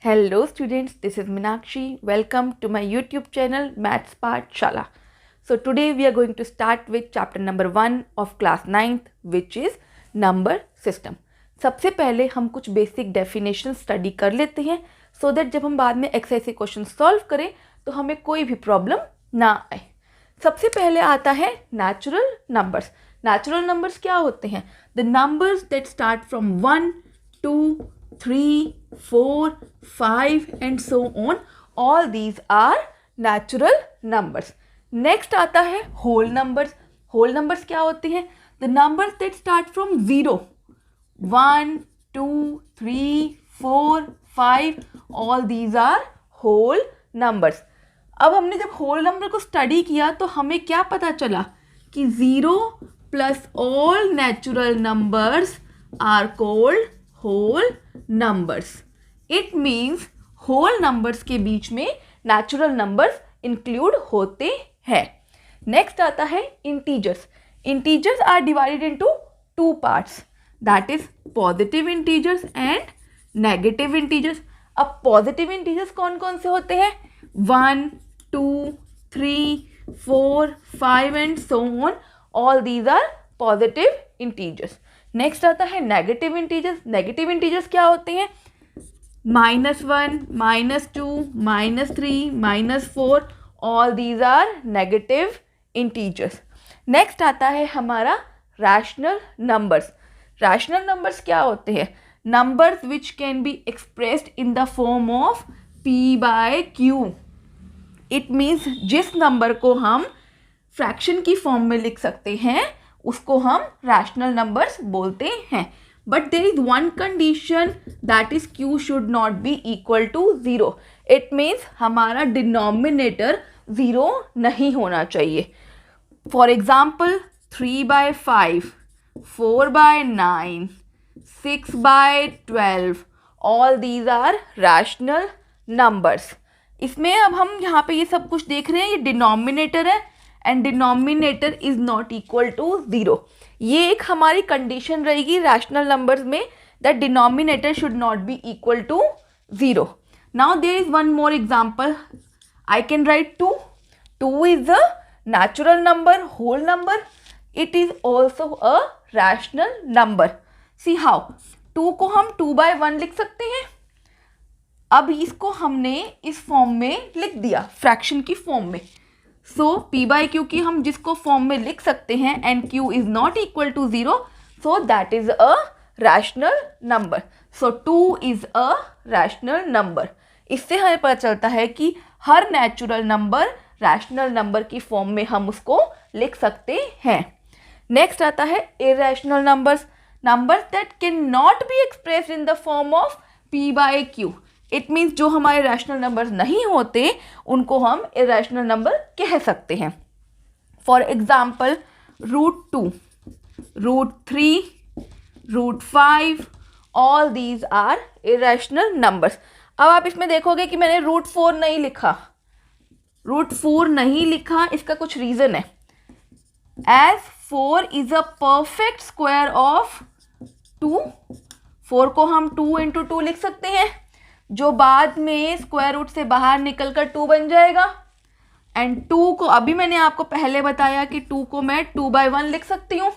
Hello students, this is Meenakshi. Welcome to my YouTube channel Maths Pathshala. So today we are going to start with chapter number 1 of class 9th which is number system. सबसे पहले हम कुछ basic definition study कर लेते हैं so that जब हम बाद में एक्सरसाइज क्वेश्चन सॉल्व करें तो हमें कोई भी प्रॉब्लम ना आए. सबसे पहले आता है नेचुरल नंबर्स. नेचुरल नंबर्स क्या होते हैं? The numbers that start from 1, 2, 3, 4, 5 and so on. All these are natural numbers. Next आता है whole numbers. Whole numbers क्या होते हैं? The numbers that start from 0. 1, 2, 3, 4, 5. All these are whole numbers. अब हमने जब whole number को स्टडी किया तो हमें क्या पता चला कि 0 plus all natural numbers are called whole numbers. It means whole numbers के बीच में natural numbers include होते हैं. Next आता है integers. Integers are divided into two parts. That is positive integers and negative integers. अब positive integers कौन कौन से होते हैं? 1, 2, 3, 4, 5 and so on. All these are positive integers. Next आता है नेगेटिव इंटीजर्स. नेगेटिव इंटीजर्स क्या होते हैं? -1, -2, -3, -4. All these are negative integers. Next आता है हमारा रैशनल नंबर्स. रैशनल नंबर्स क्या होते हैं? Numbers which can be expressed in the form of p/q. It means जिस नंबर को हम फ्रैक्शन की फॉर्म में लिख सकते हैं उसको हम रैशनल नंबर्स बोलते हैं. But there is one condition, that is q should not be equal to 0. It means हमारा डिनोमिनेटर 0 नहीं होना चाहिए. For example 3/5, 4/9, 6/12. All these are rational numbers. इसमें अब हम यहाँ पे ये सब कुछ देख रहे हैं, ये डिनोमिनेटर है and denominator is not equal to 0. ये एक हमारी कंडीशन रहेगी रैशनल नंबर्स में, that denominator should not be equal to 0. Now there is one more example. I can write 2. 2 is a natural number, whole number. It is also a rational number. See how. 2 को हम 2/1 लिख सकते हैं. अब इसको हमने इस फॉर्म में लिख दिया, फ्रैक्शन की फॉर्म में. सो p/q की हम जिसको फॉर्म में लिख सकते हैं and q is not equal to 0, so that is a rational number. So 2 is a rational number. इससे हमें पता चलता है कि हर नेचुरल नंबर रैशनल नंबर की फॉर्म में हम उसको लिख सकते हैं. नेक्स्ट आता है irrational numbers. Numbers that can not be expressed in the form of p/q. It means जो हमारे रैशनल नंबर्स नहीं होते उनको हम इरेशनल नंबर कह सकते हैं. For example √2, √3, √5. All these are irrational numbers. अब आप इसमें देखोगे कि मैंने √4 नहीं लिखा. √4 नहीं लिखा, इसका कुछ रीज़न है. As 4 is a perfect square of 2. 4 को हम 2 × 2 लिख सकते हैं, जो बाद में स्क्वायर रूट से बाहर निकलकर 2 बन जाएगा. एंड 2 को अभी मैंने आपको पहले बताया कि 2 को मैं 2/1 लिख सकती हूँ,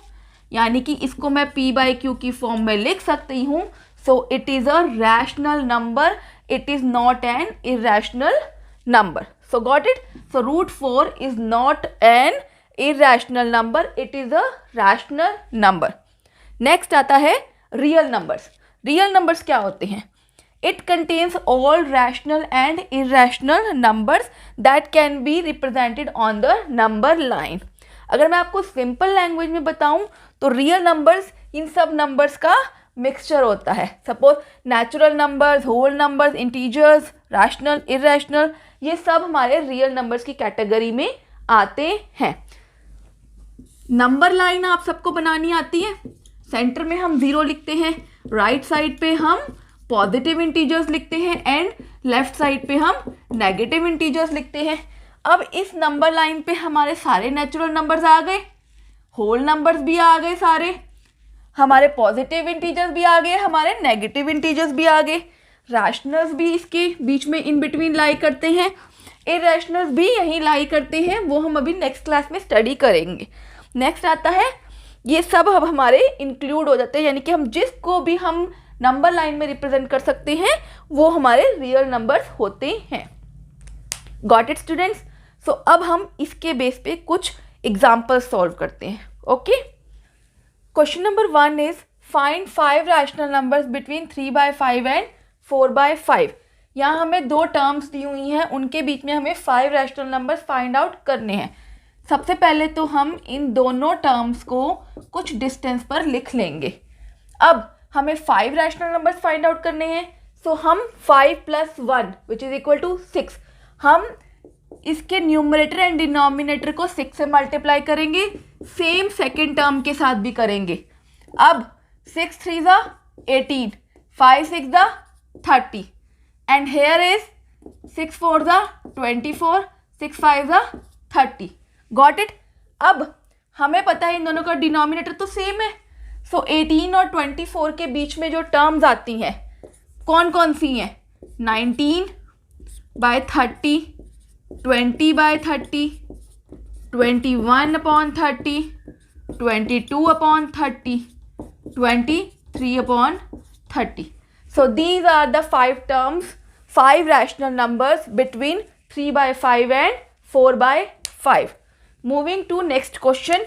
यानी कि इसको मैं p/q की फॉर्म में लिख सकती हूँ. So it is a rational number, it is not an irrational number. So got it. So √4 is not an irrational number, it is a rational number. Next आता है रियल नंबर्स. रियल नंबर्स क्या होते हैं? It contains all rational and irrational numbers that can be represented on the number line. अगर मैं आपको simple language में बताऊं तो रियल नंबर्स इन सब नंबर्स का मिक्सचर होता है. Suppose natural numbers, whole numbers, integers, rational, irrational, ये सब हमारे रियल नंबर्स की कैटेगरी में आते हैं. नंबर लाइन आप सबको बनानी आती है. सेंटर में हम 0 लिखते हैं, राइट साइड पे हम पॉजिटिव इंटीजर्स लिखते हैं एंड लेफ्ट साइड पे हम नेगेटिव इंटीजर्स लिखते हैं. अब इस नंबर लाइन पे हमारे सारे नेचुरल नंबर्स आ गए, होल नंबर्स भी आ गए सारे, हमारे पॉजिटिव इंटीजर्स भी आ गए, हमारे नेगेटिव इंटीजर्स भी आ गए. रैशनल्स भी इसके बीच में इन बिटवीन लाई करते हैं, इरेशनल्स भी यहीं लाई करते हैं, वो हम अभी नेक्स्ट क्लास में स्टडी करेंगे। नेक्स्ट आता है, ये सब अब हमारे इंक्लूड हो जाते हैं, यानी कि हम जिसको भी हम नंबर लाइन में रिप्रेजेंट कर सकते हैं वो हमारे रियल नंबर्स होते हैं। Got it students? सो अब हम इसके बेस पे कुछ एग्जाम्पल्स सॉल्व करते हैं। Okay, question number 1 is find 5 rational numbers between 3/5 and 4/5। यहाँ हमें 2 टर्म्स दी हुई हैं, उनके बीच में हमें 5 रैशनल नंबर्स फाइंड आउट करने हैं। सबसे पहले तो हम इन दोनों टर्म्स को कुछ डिस्टेंस पर लिख लेंगे। अब हमें 5 रैशनल नंबर्स फाइंड आउट करने हैं, सो हम 5 + 1 विच इज इक्वल टू 6, हम इसके न्यूमरेटर एंड डिनोमिनेटर को 6 से मल्टीप्लाई करेंगे, सेम सेकेंड टर्म के साथ भी करेंगे। अब 6 3 18, 5 6 30 and here is 6 4 24, 6 5 30। Got it? अब हमें पता है इन दोनों का डिनोमिनेटर तो सेम है, सो 18 और 24 के बीच में जो टर्म्स आती हैं कौन कौन सी हैं? 19/30, 20/30, 21/30, 22/30, 23/30. So these are the 5 terms, 5 rational numbers between 3/5 and 4/5. Moving to next question.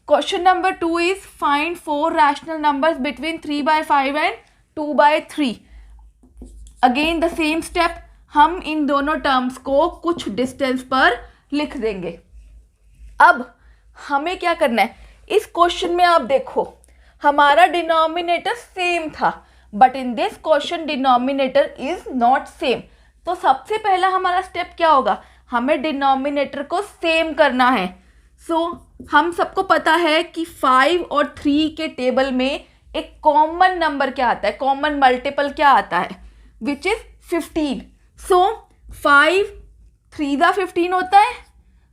Question number 2 is find 4 rational numbers between 3/5 and 2/3. Again the same step, हम इन दोनों टर्म्स को कुछ डिस्टेंस पर लिख देंगे। अब हमें क्या करना है, इस क्वेश्चन में आप देखो हमारा डिनोमिनेटर सेम था, but in this question denominator is not same. तो सबसे पहला हमारा स्टेप क्या होगा, हमें डिनोमिनेटर को सेम करना है। सो हम सबको पता है कि 5 और 3 के टेबल में एक कॉमन नंबर क्या आता है, कॉमन मल्टीपल क्या आता है, विच इज 15। सो 5 3 15 होता है,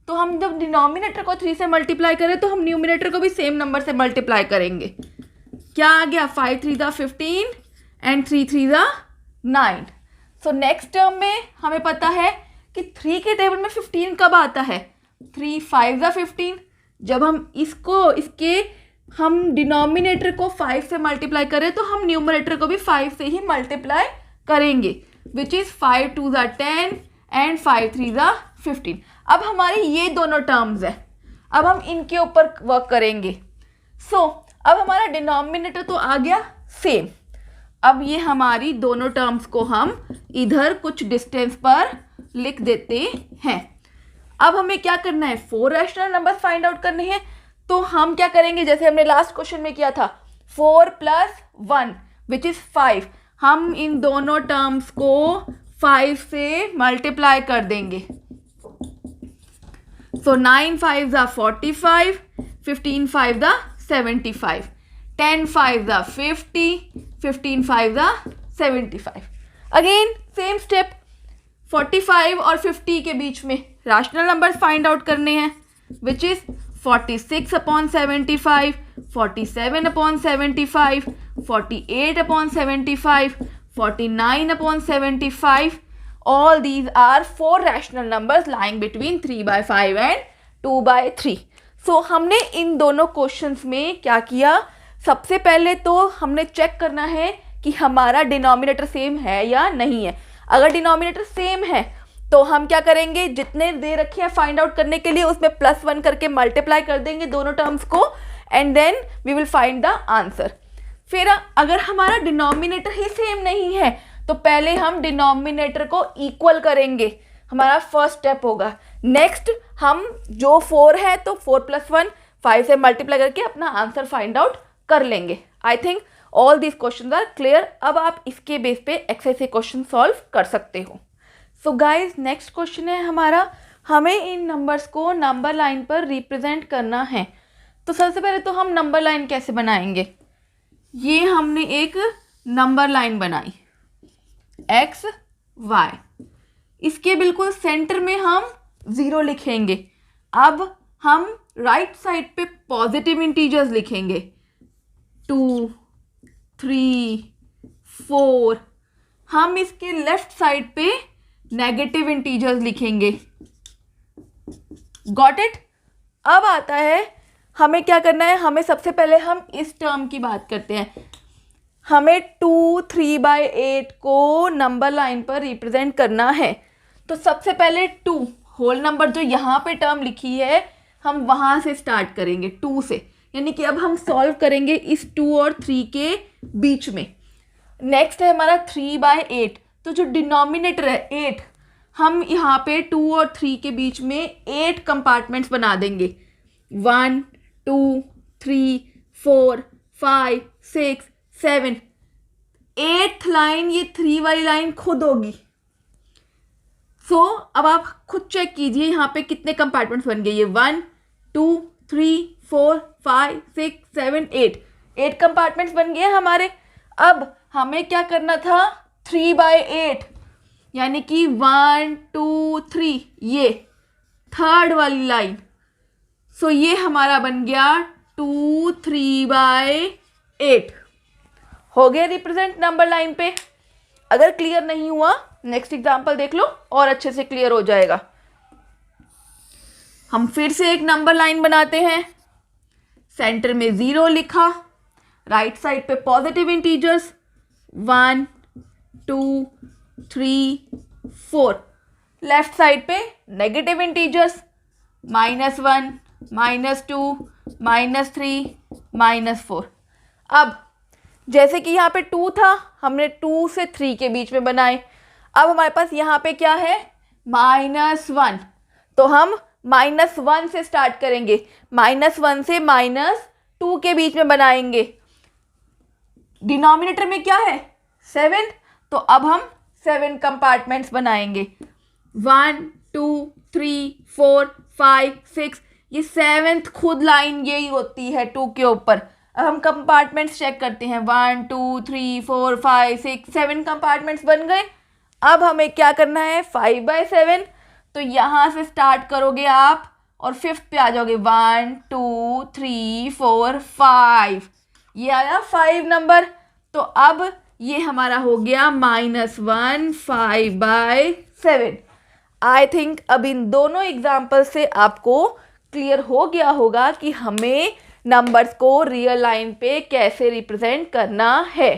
तो हम जब डिनोमिनेटर को 3 से मल्टीप्लाई करें तो हम न्यूमिनेटर को भी सेम नंबर से मल्टीप्लाई करेंगे। क्या आ गया? 5 3 15 एंड 3 3 9। सो नेक्स्ट टर्म में हमें पता है कि 3 के टेबल में 15 कब आता है? 3 5 15। जब हम इसके हम डिनोमिनेटर को 5 से मल्टीप्लाई करें तो हम न्यूमरेटर को भी 5 से ही मल्टीप्लाई करेंगे, विच इज़ 5 2 10 एंड 5 3 15। अब हमारी ये दोनों टर्म्स हैं, अब हम इनके ऊपर वर्क करेंगे। सो अब हमारा डिनोमिनेटर तो आ गया सेम। अब ये हमारी दोनों टर्म्स को हम इधर कुछ डिस्टेंस पर लिख देते हैं। अब हमें क्या करना है, 4 रैशनल नंबर्स फाइंड आउट करने हैं। तो हम क्या करेंगे, जैसे हमने लास्ट क्वेश्चन में किया था, 4 + 1 विच इज़ 5। हम इन दोनों टर्म्स को 5 से मल्टीप्लाई कर देंगे। सो 9 5 45, 15 5 75, 10 5 50, 15 5 75। अगेन सेम स्टेप, 45 और 50 के बीच में रैशनल नंबर्स फाइंड आउट करने हैं, which is 46/75, 47/75, 48/75, 49/75. All these are 4 rational numbers lying between 3/5 and 2/3. So हमने इन दोनों क्वेश्चंस में क्या किया, सबसे पहले तो हमने चेक करना है कि हमारा डिनोमिनेटर सेम है या नहीं है। अगर डिनोमिनेटर सेम है तो हम क्या करेंगे, जितने दे रखे हैं फाइंड आउट करने के लिए उसमें +1 करके मल्टीप्लाई कर देंगे दोनों टर्म्स को, and then we will find the answer. फिर अगर हमारा डिनोमिनेटर ही सेम नहीं है तो पहले हम डिनोमिनेटर को इक्वल करेंगे, हमारा फर्स्ट स्टेप होगा। नेक्स्ट हम जो 4 है तो 4 + 1 5 से मल्टीप्लाई करके अपना आंसर फाइंड आउट कर लेंगे। I think all these question are clear. अब आप इसके बेस पे एक्सरसाइज क्वेश्चन सॉल्व कर सकते हो। सो गाइज नेक्स्ट क्वेश्चन है हमारा, हमें इन नंबर्स को नंबर लाइन पर रिप्रेजेंट करना है। तो सबसे पहले तो हम नंबर लाइन कैसे बनाएंगे, ये हमने एक नंबर लाइन बनाई x y, इसके बिल्कुल सेंटर में हम 0 लिखेंगे। अब हम राइट साइड पे पॉजिटिव इंटीजर्स लिखेंगे, 2 3 4। हम इसके लेफ्ट साइड पे नेगेटिव इंटीजर्स लिखेंगे। Got it. अब आता है हमें क्या करना है, हमें सबसे पहले हम इस टर्म की बात करते हैं। हमें 2 3/8 को नंबर लाइन पर रिप्रेजेंट करना है। तो सबसे पहले 2 होल नंबर जो यहाँ पे टर्म लिखी है हम वहाँ से स्टार्ट करेंगे 2 से, यानी कि अब हम सॉल्व करेंगे इस 2 और 3 के बीच में। नेक्स्ट है हमारा 3/8, तो जो डिनोमिनेटर है 8, हम यहाँ पे 2 और 3 के बीच में 8 कंपार्टमेंट्स बना देंगे। 1 2 3 4 5 6 7, 8th लाइन ये 3 वाली लाइन खुद होगी। अब आप खुद चेक कीजिए यहाँ पे कितने कंपार्टमेंट्स बन गए। ये 1 2 3 4 5 6 7 8 कंपार्टमेंट्स बन गए हमारे। अब हमें क्या करना था, 3/8 यानी कि 1 2 3 ये 3rd वाली लाइन। ये हमारा बन गया 2 3/8 हो गया रिप्रेजेंट नंबर लाइन पे। अगर क्लियर नहीं हुआ नेक्स्ट एग्जांपल देख लो और अच्छे से क्लियर हो जाएगा। हम फिर से एक नंबर लाइन बनाते हैं, सेंटर में 0 लिखा, राइट साइड पे पॉजिटिव इंटीजर्स 1 2 3 4, लेफ्ट साइड पे नेगेटिव इंटीजर्स -1 -2 -3 -4। अब जैसे कि यहाँ पे 2 था, हमने 2 से 3 के बीच में बनाए। अब हमारे पास यहाँ पे क्या है, -1, तो हम -1 से स्टार्ट करेंगे, -1 से -2 के बीच में बनाएंगे। डिनोमिनेटर में क्या है 7, तो अब हम 7 कंपार्टमेंट्स बनाएंगे। 1 2 3 4 5 6, ये 7th खुद लाइन यही होती है 2 के ऊपर। अब हम कंपार्टमेंट्स चेक करते हैं, 1 2 3 4 5 6 7 कंपार्टमेंट्स बन गए। अब हमें क्या करना है, 5/7, तो यहाँ से स्टार्ट करोगे आप और 5th पे आ जाओगे। 1 2 3 4 5, ये आया 5 नंबर। तो अब ये हमारा हो गया -1 5/7। आई थिंक अब इन दोनों एग्जाम्पल से आपको क्लियर हो गया होगा कि हमें नंबर्स को रियल लाइन पे कैसे रिप्रेजेंट करना है।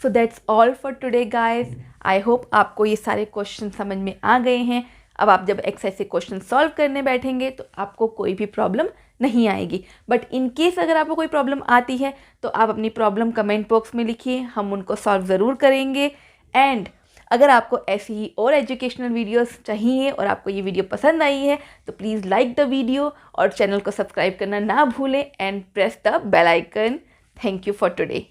So that's all for today guys. I hope आपको ये सारे क्वेश्चन समझ में आ गए हैं। अब आप जब एक्सरसाइज से क्वेश्चन सॉल्व करने बैठेंगे तो आपको कोई भी प्रॉब्लम नहीं आएगी। बट इन केस अगर आपको कोई प्रॉब्लम आती है तो आप अपनी प्रॉब्लम कमेंट बॉक्स में लिखिए, हम उनको सॉल्व ज़रूर करेंगे। एंड अगर आपको ऐसी ही और एजुकेशनल वीडियोस चाहिए और आपको ये वीडियो पसंद आई है तो प्लीज़ लाइक द वीडियो और चैनल को सब्सक्राइब करना ना भूलें and press the bell icon. Thank you for today.